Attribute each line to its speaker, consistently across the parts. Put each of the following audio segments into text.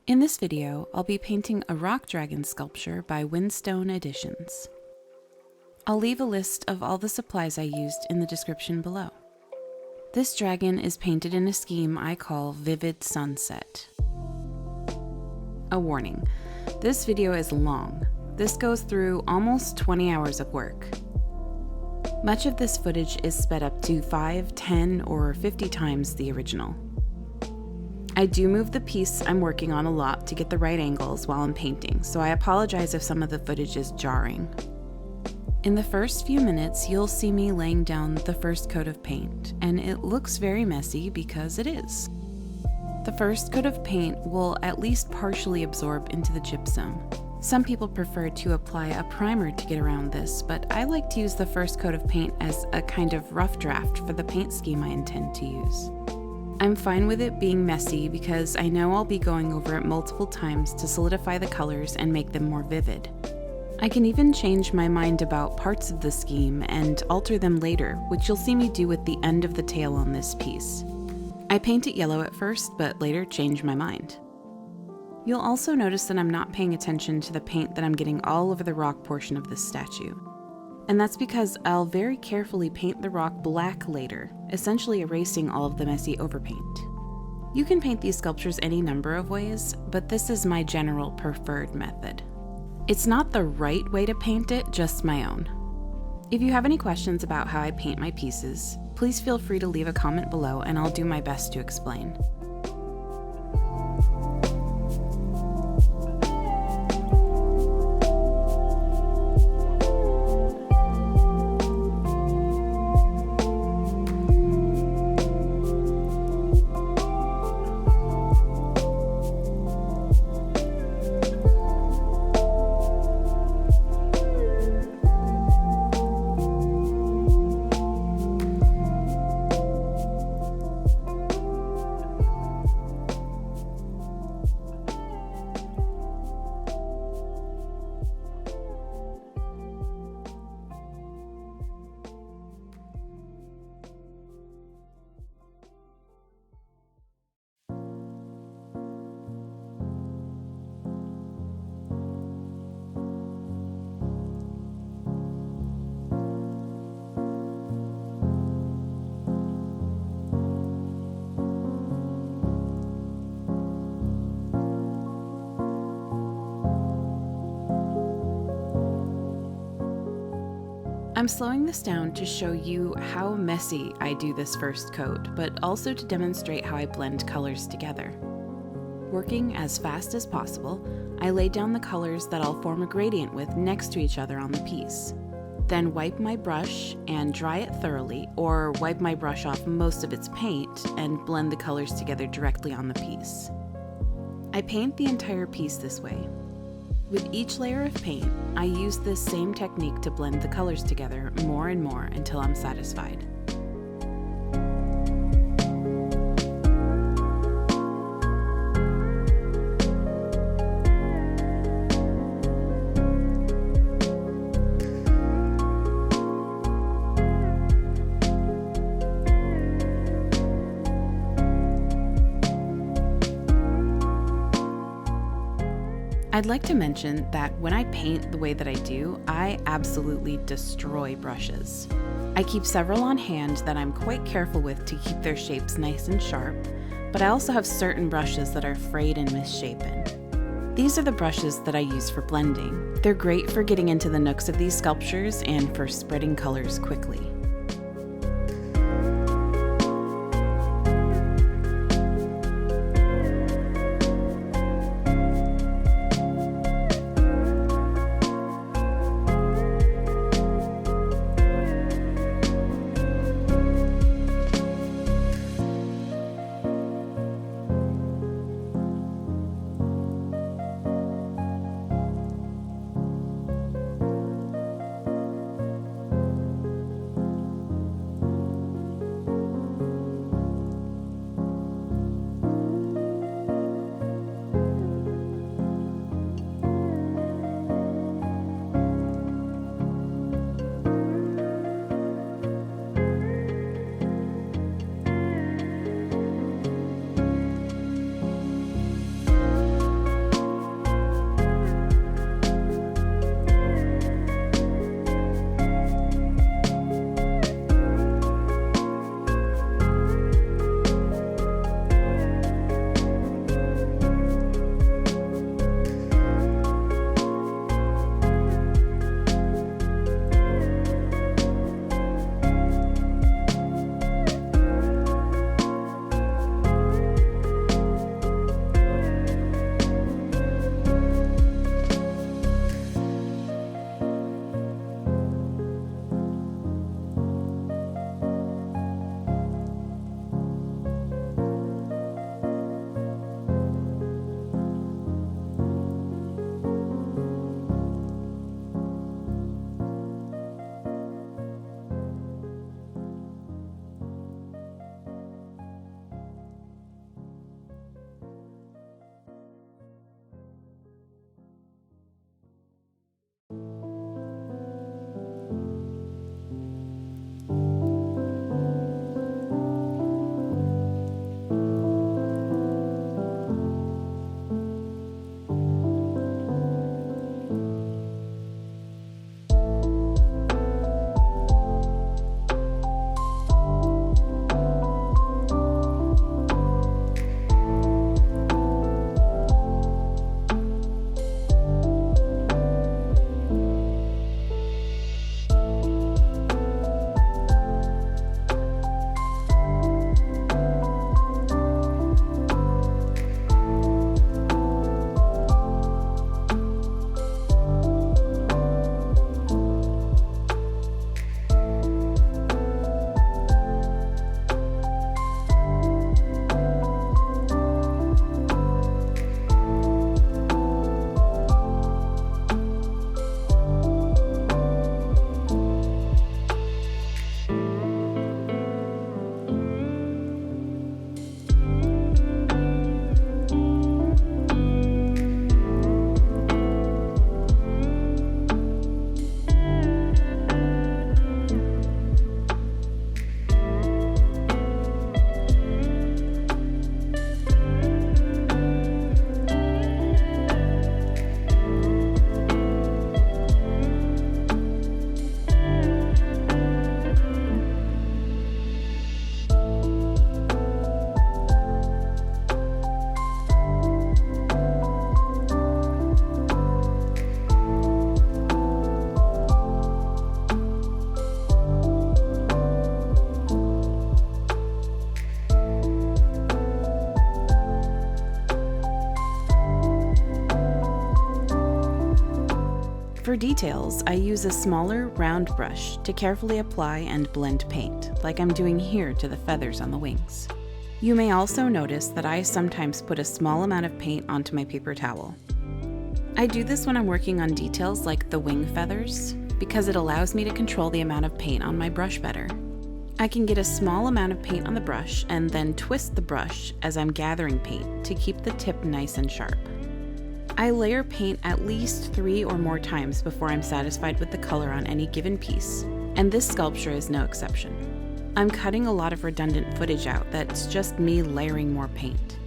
Speaker 1: In this video, I'll be painting a rock dragon sculpture by Windstone Editions. I'll leave a list of all the supplies I used in the description below. This dragon is painted in a scheme I call Vivid Sunset. A warning, this video is long. This goes through almost 20 hours of work. Much of this footage is sped up to 5, 10, or 50 times the original. I do move the piece I'm working on a lot to get the right angles while I'm painting, so I apologize if some of the footage is jarring. In the first few minutes, you'll see me laying down the first coat of paint, and it looks very messy because it is. The first coat of paint will at least partially absorb into the gypsum. Some people prefer to apply a primer to get around this, but I like to use the first coat of paint as a kind of rough draft for the paint scheme I intend to use. I'm fine with it being messy because I know I'll be going over it multiple times to solidify the colors and make them more vivid. I can even change my mind about parts of the scheme and alter them later, which you'll see me do at the end of the tail on this piece. I paint it yellow at first, but later change my mind. You'll also notice that I'm not paying attention to the paint that I'm getting all over the rock portion of this statue. And that's because I'll very carefully paint the rock black later, essentially erasing all of the messy overpaint. You can paint these sculptures any number of ways, but this is my general preferred method. It's not the right way to paint it, just my own. If you have any questions about how I paint my pieces, please feel free to leave a comment below and I'll do my best to explain. I'm slowing this down to show you how messy I do this first coat, but also to demonstrate how I blend colors together. Working as fast as possible, I lay down the colors that I'll form a gradient with next to each other on the piece. Then wipe my brush and dry it thoroughly, or wipe my brush off most of its paint and blend the colors together directly on the piece. I paint the entire piece this way. With each layer of paint, I use this same technique to blend the colors together more and more until I'm satisfied. I'd like to mention that when I paint the way that I do, I absolutely destroy brushes. I keep several on hand that I'm quite careful with to keep their shapes nice and sharp, but I also have certain brushes that are frayed and misshapen. These are the brushes that I use for blending. They're great for getting into the nooks of these sculptures and for spreading colors quickly. For details, I use a smaller, round brush to carefully apply and blend paint, like I'm doing here to the feathers on the wings. You may also notice that I sometimes put a small amount of paint onto my paper towel. I do this when I'm working on details like the wing feathers, because it allows me to control the amount of paint on my brush better. I can get a small amount of paint on the brush and then twist the brush as I'm gathering paint to keep the tip nice and sharp. I layer paint at least 3 or more times before I'm satisfied with the color on any given piece, and this sculpture is no exception. I'm cutting a lot of redundant footage out that's just me layering more paint.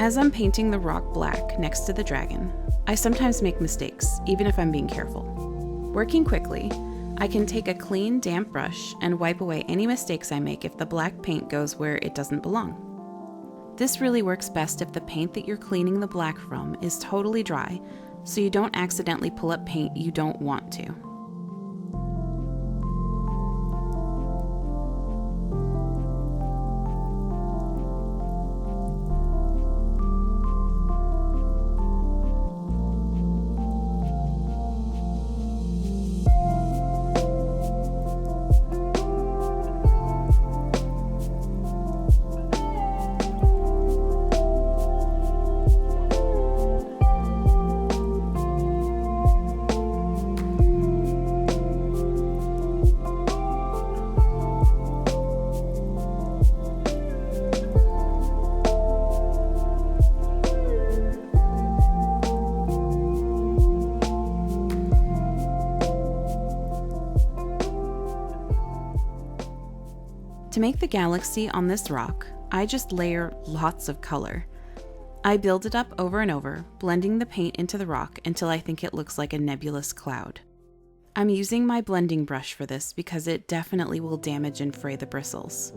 Speaker 1: As I'm painting the rock black next to the dragon, I sometimes make mistakes, even if I'm being careful. Working quickly, I can take a clean, damp brush and wipe away any mistakes I make if the black paint goes where it doesn't belong. This really works best if the paint that you're cleaning the black from is totally dry, so you don't accidentally pull up paint you don't want to. To make the galaxy on this rock, I just layer lots of color. I build it up over and over, blending the paint into the rock until I think it looks like a nebulous cloud. I'm using my blending brush for this because it definitely will damage and fray the bristles.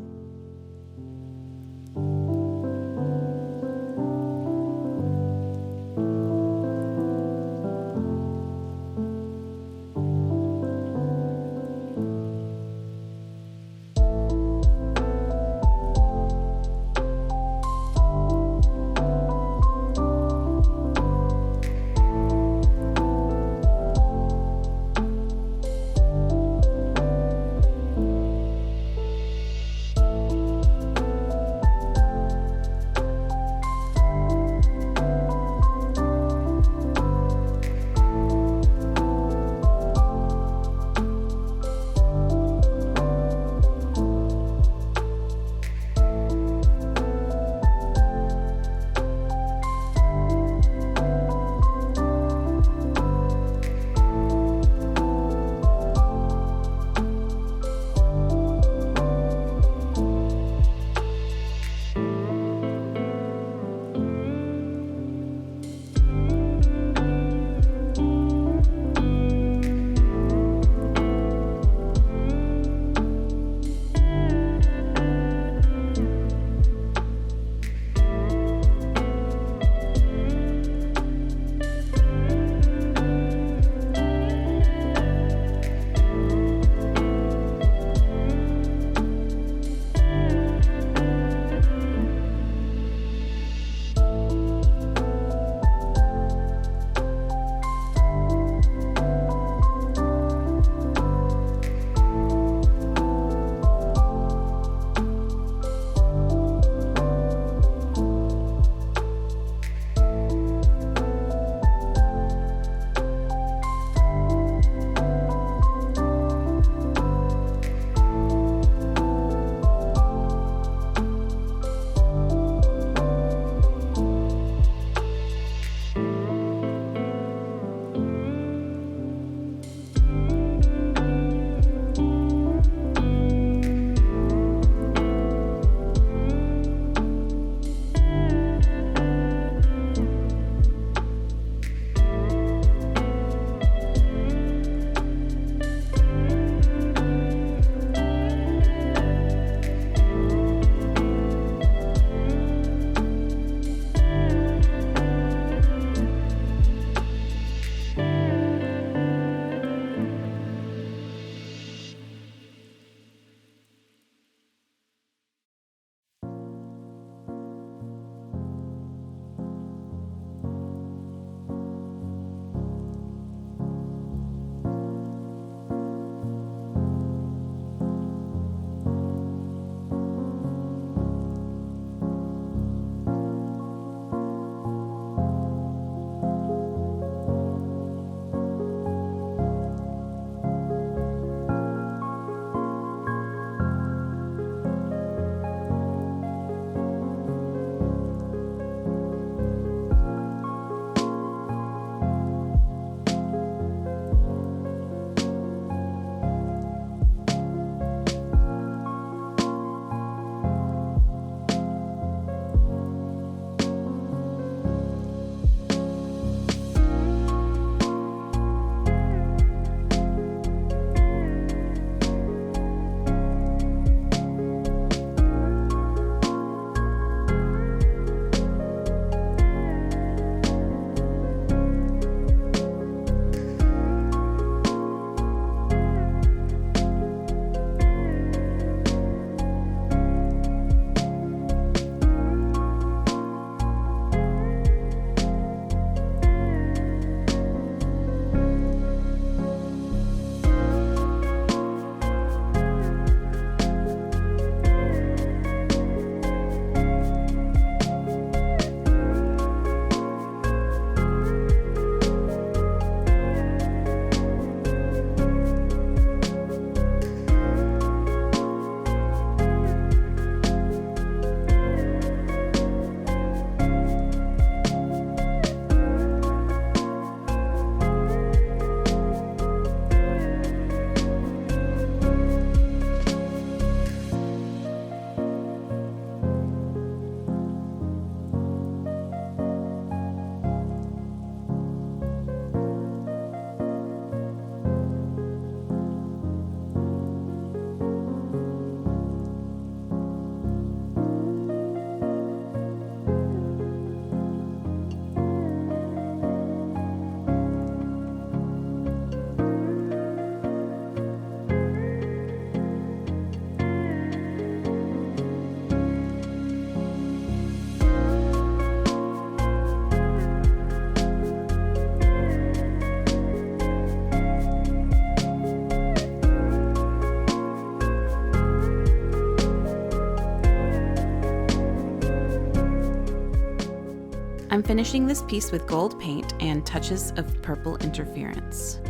Speaker 1: I'm finishing this piece with gold paint and touches of purple interference.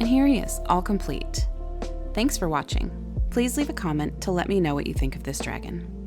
Speaker 1: And here he is, all complete. Thanks for watching. Please leave a comment to let me know what you think of this dragon.